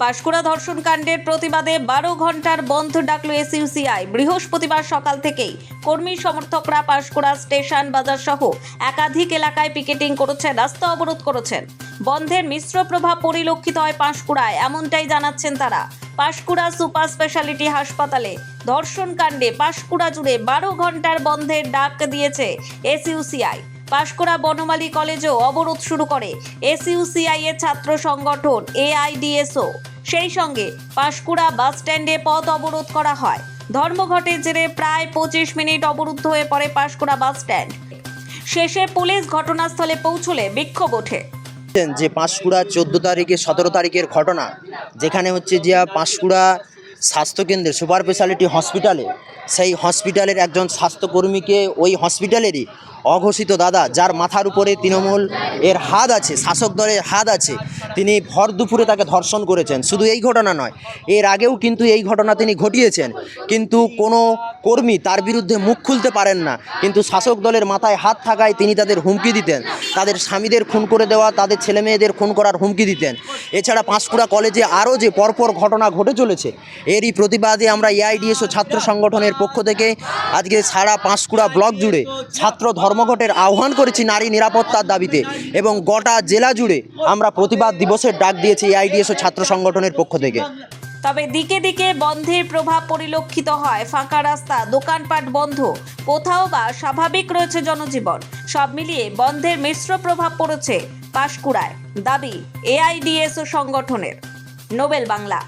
পাঁশকুড়া ধর্ষণ কাণ্ডের প্রতিবাদে 12 ঘন্টার বন্ধ ডাকল এসইউসিআই। বৃহস্পতিবার সকাল থেকেই কর্মী সমর্থকরা পাঁশকুড়া স্টেশন বাজার সহ একাধিক এলাকায় পিকেটিং করেছেন, রাস্তা অবরোধ করেছেন। বন্ধের মিশ্র প্রভাব পরিলক্ষিত হয় পাঁশকুড়ায়, এমনটাই জানাচ্ছেন তারা। পাঁশকুড়া সুপার স্পেশালিটি হাসপাতালে ধর্ষণ কাণ্ডে পাঁশকুড়া জুড়ে 12 ঘন্টার বন্ধের ডাক দিয়েছে এসইউসিআই। পাঁশকুড়া বনমালী কলেজেও অবরোধ শুরু করে এসইউসিআই এর ছাত্র সংগঠন এআইডিএসও। সেই সঙ্গে পাঁশকুড়া বাস স্ট্যান্ডে পথ অবরোধ করা হয়। ধর্মঘটের জেরে প্রায় 25 মিনিট অবরুদ্ধ হয়ে পড়ে পাঁশকুড়া বাস স্ট্যান্ড। শেষে পুলিশ ঘটনাস্থলে পৌঁছলে বিক্ষোভ ওঠে। যে পাঁশকুড়া 14 তারিখে 17 তারিখের ঘটনা, যেখানে হচ্ছে যে পাঁশকুড়া স্বাস্থ্যকেন্দ্রে সুপার স্পেশালিটি হসপিটালে সেই হসপিটালের একজন স্বাস্থ্যকর্মীকে ওই হসপিটালেরই অঘোষিত দাদা, যার মাথার উপরে তৃণমূল এর হাত আছে, শাসক দলের হাত আছে, তিনি ভর দুপুরে তাকে ধর্ষণ করেছেন। শুধু এই ঘটনা নয়, এর আগেও কিন্তু এই ঘটনা তিনি ঘটিয়েছেন, কিন্তু কোনো কর্মী তার বিরুদ্ধে মুখ খুলতে পারেন না। কিন্তু শাসক দলের মাথায় হাত থাকায় তিনি তাদের হুমকি দিতেন, তাদের স্বামীদের খুন করে দেওয়া, তাদের ছেলে মেয়েদের খুন করার হুমকি দিতেন। এছাড়া পাঁশকুড়া কলেজে আরও যে পরপর ঘটনা ঘটে চলেছে, এরই প্রতিবাদে আমরা এআইডিএসও ছাত্র সংগঠনের পক্ষ থেকে আজকে সারা পাঁশকুড়া ব্লক জুড়ে ছাত্র ধর্মঘটের আহ্বান করেছি নারী নিরাপত্তার দাবিতে, এবং গোটা জেলা জুড়ে আমরা প্রতিবাদ দিবসের ডাক দিয়েছি এআইডিএসও ছাত্র সংগঠনের পক্ষ থেকে। তবে দিকে দিকে বন্ধের প্রভাব পরিলক্ষিত হয়। ফাঁকা রাস্তা, দোকানপাট বন্ধ, কোথাও বা স্বাভাবিক রয়েছে জনজীবন। সব মিলিয়ে বন্ধের মিশ্র প্রভাব পড়েছে পাঁশকুড়ায়, দাবি এআইডিএসও সংগঠনের। নোবেল বাংলা।